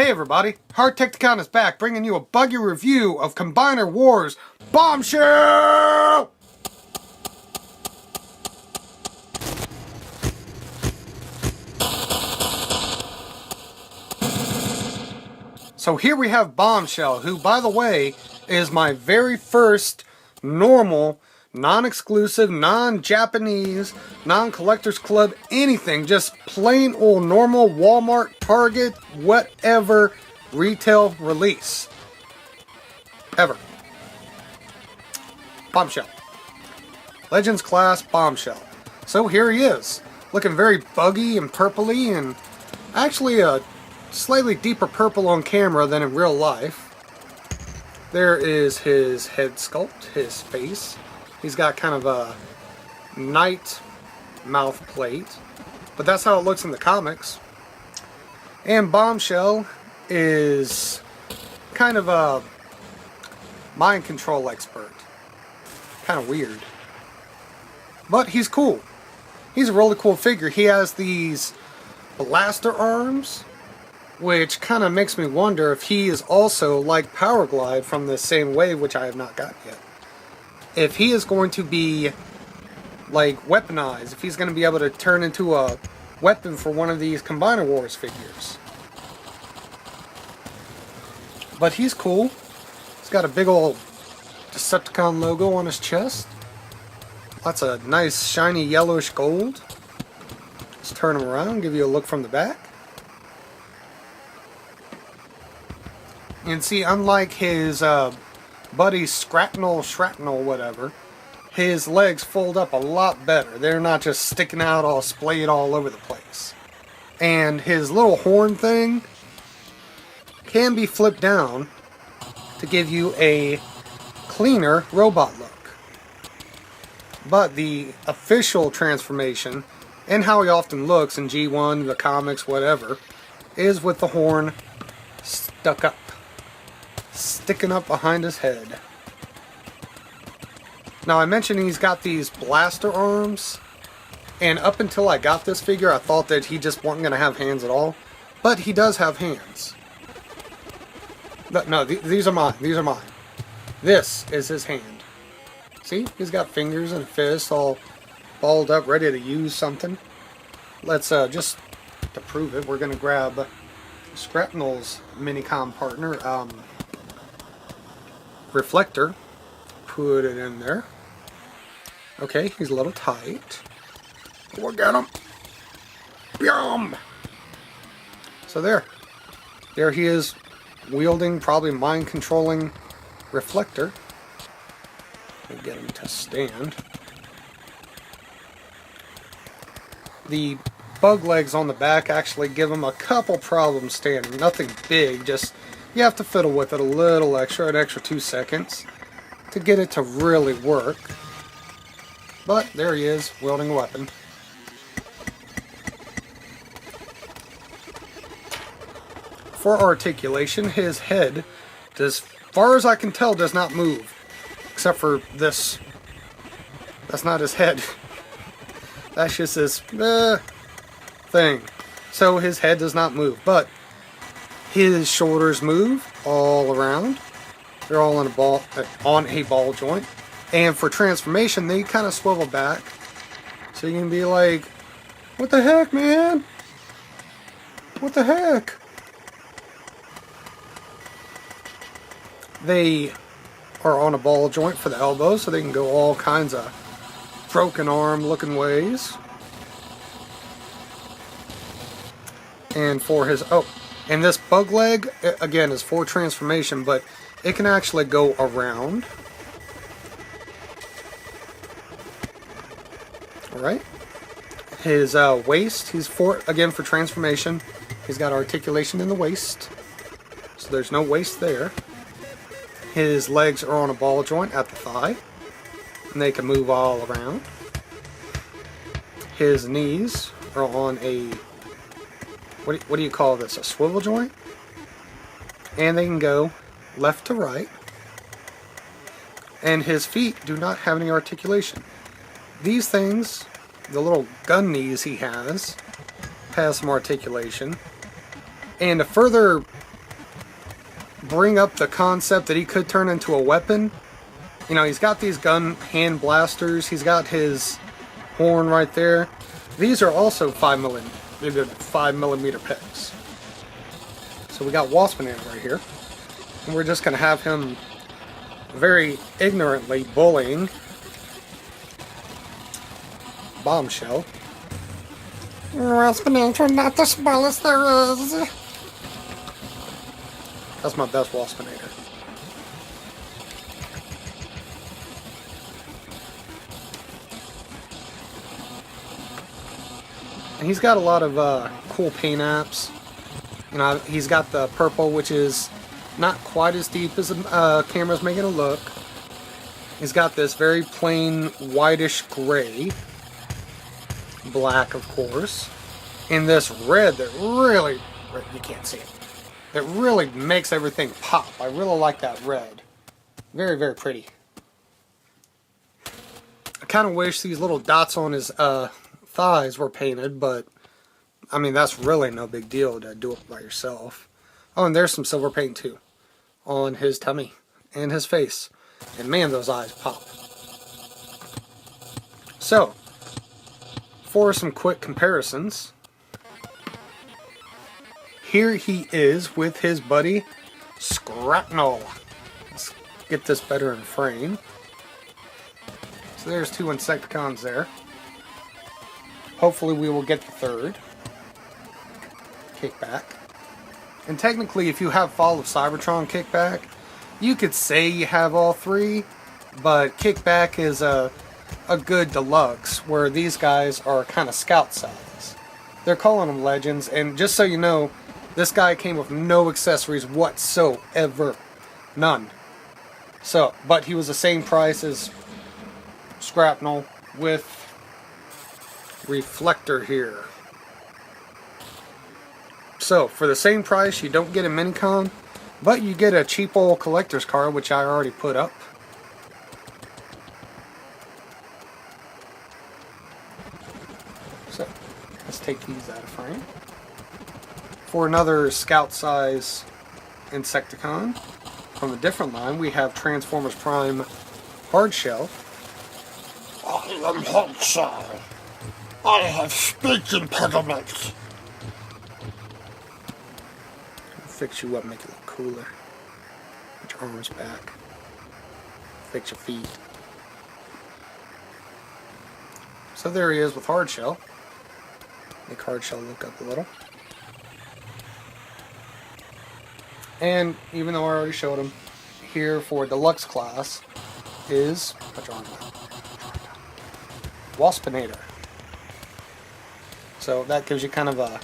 Hey everybody, Hardtekticon is back, bringing you a buggy review of Combiner Wars Bombshell! So here we have Bombshell, who, by the way, is my very first normal, non-exclusive, non-Japanese, non-collectors club, anything, just plain old normal Walmart, Target, whatever retail release. Ever. Bombshell. Legends class Bombshell. So here he is, looking very buggy and purpley, and actually a slightly deeper purple on camera than in real life. There is his head sculpt, his face. He's got kind of a knight mouth plate, but that's how it looks in the comics. And Bombshell is kind of a mind control expert. Kind of weird. But he's cool. He's a really cool figure. He has these blaster arms, which kind of makes me wonder if he is also like Powerglide from the same wave, which I have not got yet. If he is going to be like weaponized, if he's going to be able to turn into a weapon for one of these Combiner Wars figures. But he's cool. He's got a big old Decepticon logo on his chest. Lots of nice shiny yellowish gold. Let's turn him around, give you a look from the back. And see, unlike his buddy Shrapnel, whatever, his legs fold up a lot better. They're not just sticking out all splayed all over the place. And his little horn thing can be flipped down to give you a cleaner robot look. But the official transformation, and how he often looks in G1, the comics, whatever, is with the horn stuck up. Sticking up behind his head. Now I mentioned he's got these blaster arms, and up until I got this figure I thought that he just wasn't going to have hands at all, but he does have hands. No, these are mine. These are mine. This is his hand. See? He's got fingers and fists all balled up, ready to use something. Let's, just to prove it, we're going to grab Scrapnel's Minicom partner, Reflector. Put it in there. Okay, he's a little tight. Look at him. Yum! So there. There he is, wielding, probably mind-controlling Reflector. We'll get him to stand. The bug legs on the back actually give him a couple problems standing. Nothing big, just you have to fiddle with it a little extra, an extra 2 seconds to get it to really work. But there he is, wielding a weapon. For articulation, his head, as far as I can tell, does not move. Except for this. That's not his head. That's just this thing. So his head does not move. But his shoulders move all around. They're all on a ball joint. And for transformation, they kind of swivel back. So you can be like, what the heck, man? What the heck? They are on a ball joint for the elbows, so they can go all kinds of broken arm looking ways. And for his, and this bug leg, again, is for transformation, but it can actually go around. Alright. His waist, he's again for transformation. He's got articulation in the waist. So there's no waist there. His legs are on a ball joint at the thigh. And they can move all around. His knees are on a, what do you call this? A swivel joint? And they can go left to right. And his feet do not have any articulation. These things, the little gun knees he has some articulation. And to further bring up the concept that he could turn into a weapon. You know, he's got these gun hand blasters. He's got his horn right there. These are also 5mm pegs. So we got Waspinator right here. And we're just going to have him very ignorantly bullying Bombshell. Waspinator, not the smallest there is. That's my best Waspinator. And he's got a lot of cool paint apps. You know, he's got the purple, which is not quite as deep as the camera's making it look. He's got this very plain whitish gray. Black, of course. And this red that really, you can't see it, that really makes everything pop. I really like that red. Very, very pretty. I kind of wish these little dots on his thighs were painted, but I mean, that's really no big deal to do it by yourself. Oh, and there's some silver paint too on his tummy and his face. And man, those eyes pop. So, for some quick comparisons, here he is with his buddy Scrapnel. Let's get this better in frame. So there's 2 Insecticons there. Hopefully we will get the 3rd. Kickback. And technically, if you have Fall of Cybertron Kickback, you could say you have all 3, but Kickback is a good deluxe, where these guys are kind of scout size. They're calling them Legends, and just so you know, this guy came with no accessories whatsoever. None. So, but he was the same price as Scrapnel with reflector here. So, for the same price, you don't get a Minicon, but you get a cheap old collector's card, which I already put up. So, let's take these out of frame. For another scout size Insecticon, from a different line, we have Transformers Prime Hardshell. I am Hardshell. I have speech impediments. Fix you up, make it look cooler. Put your arms back. Fix your feet. So there he is with Hardshell. Make Hardshell look up a little. And even though I already showed him, here for Deluxe class is, put your arms back, Waspinator. So that gives you kind of a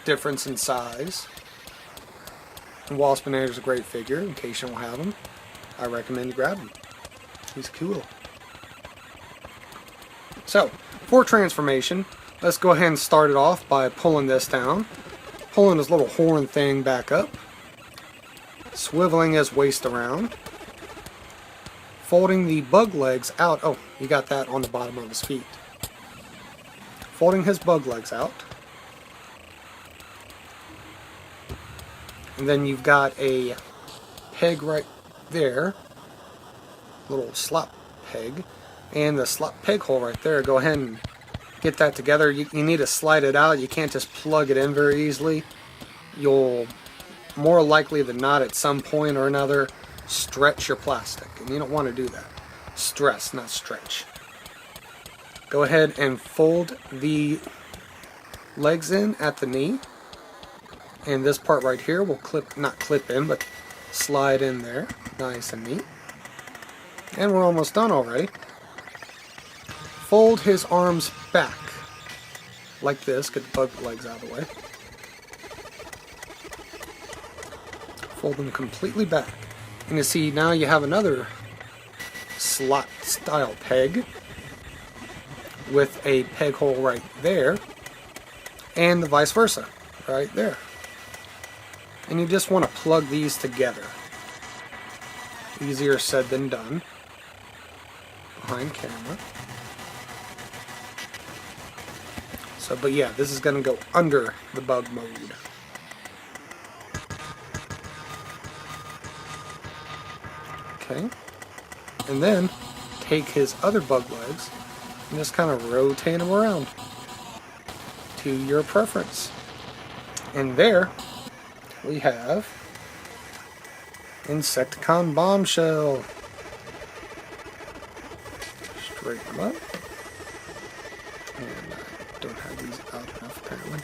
difference in size. And Waspinator's a great figure. In case you don't have him, I recommend you grab him. He's cool. So, for transformation, let's go ahead and start it off by pulling this down. Pulling his little horn thing back up. Swiveling his waist around. Folding the bug legs out. Oh, you got that on the bottom of his feet. Folding his bug legs out. And then you've got a peg right there. Little slot peg. And the slot peg hole right there. Go ahead and get that together. You need to slide it out. You can't just plug it in very easily. You'll, more likely than not, at some point or another, stretch your plastic. And you don't want to do that. Stress, not stretch. Go ahead and fold the legs in at the knee. And this part right here will not clip in, but slide in there. Nice and neat. And we're almost done already. Fold his arms back. Like this. Get the bug legs out of the way. Fold them completely back. And you see now you have another slot style peg with a peg hole right there. And the vice versa. Right there. And you just want to plug these together. Easier said than done. Behind camera. So, but yeah, this is going to go under the bug mode. Okay. And then take his other bug legs and just kind of rotate them around to your preference. And there we have Insecticon Bombshell. Straighten them up. And I don't have these out enough apparently.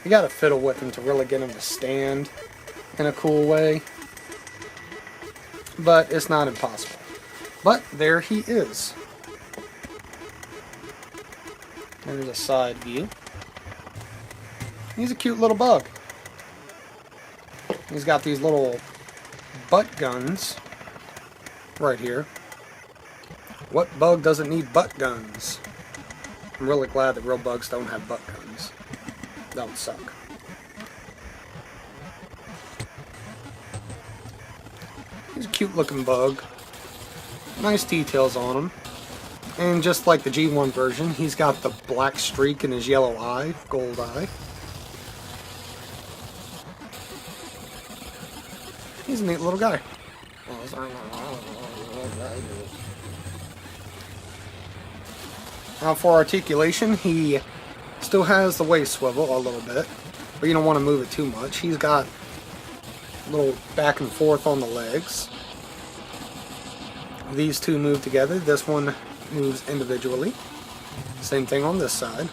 You gotta fiddle with them to really get them to stand in a cool way. But it's not impossible. But there he is. There's a side view. He's a cute little bug. He's got these little butt guns right here. What bug doesn't need butt guns? I'm really glad that real bugs don't have butt guns. That would suck. He's a cute looking bug. Nice details on him. And just like the G1 version, he's got the black streak in his yellow eye, gold eye. He's a neat little guy. Now for articulation, he still has the waist swivel a little bit, but you don't want to move it too much. He's got a little back and forth on the legs. These two move together. This one moves individually. Same thing on this side.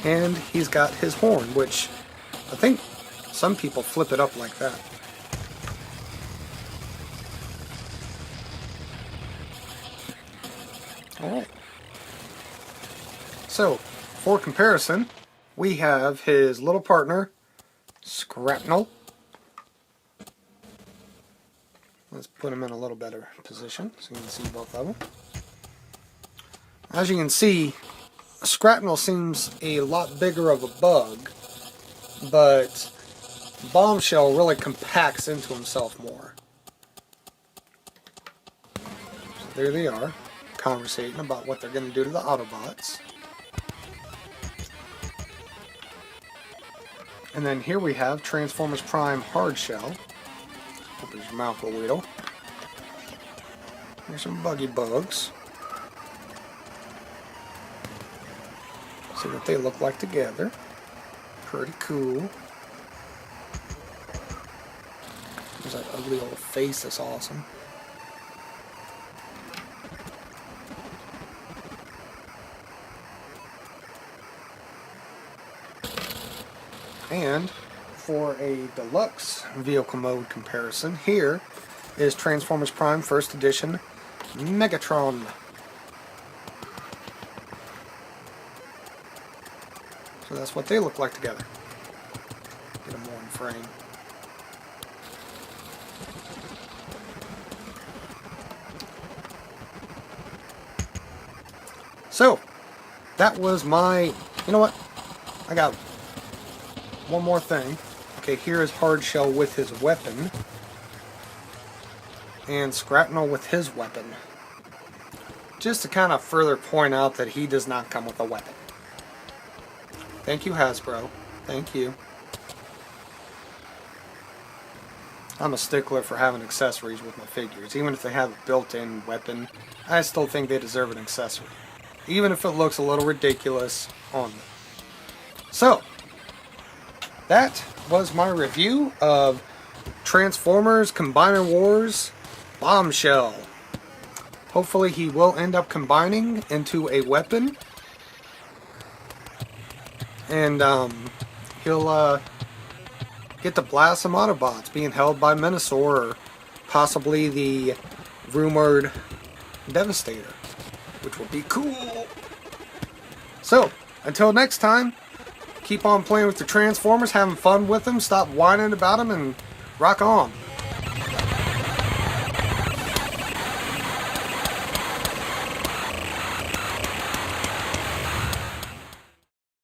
And he's got his horn, which I think some people flip it up like that. Alright. So, for comparison, we have his little partner, Scrapnel. Let's put him in a little better position so you can see both of them. As you can see, Scrapnel seems a lot bigger of a bug, but Bombshell really compacts into himself more. So there they are, conversating about what they're going to do to the Autobots. And then here we have Transformers Prime Hardshell. Open his mouth a little. There's some buggy bugs. See what they look like together. Pretty cool. There's that ugly old face that's awesome. And for a deluxe vehicle mode comparison, here is Transformers Prime First Edition Megatron. So that's what they look like together. Get them more in frame. So, that was my... You know what? I got one more thing. Okay, here is Hardshell with his weapon. And Scrapnel with his weapon. Just to kind of further point out that he does not come with a weapon. Thank you, Hasbro. Thank you. I'm a stickler for having accessories with my figures. Even if they have a built-in weapon, I still think they deserve an accessory. Even if it looks a little ridiculous on them. So, that was my review of Transformers Combiner Wars Bombshell. Hopefully he will end up combining into a weapon. And he'll get to blast some Autobots being held by Menasor, or possibly the rumored Devastator, which will be cool. So, until next time, keep on playing with the Transformers, having fun with them, stop whining about them, and rock on.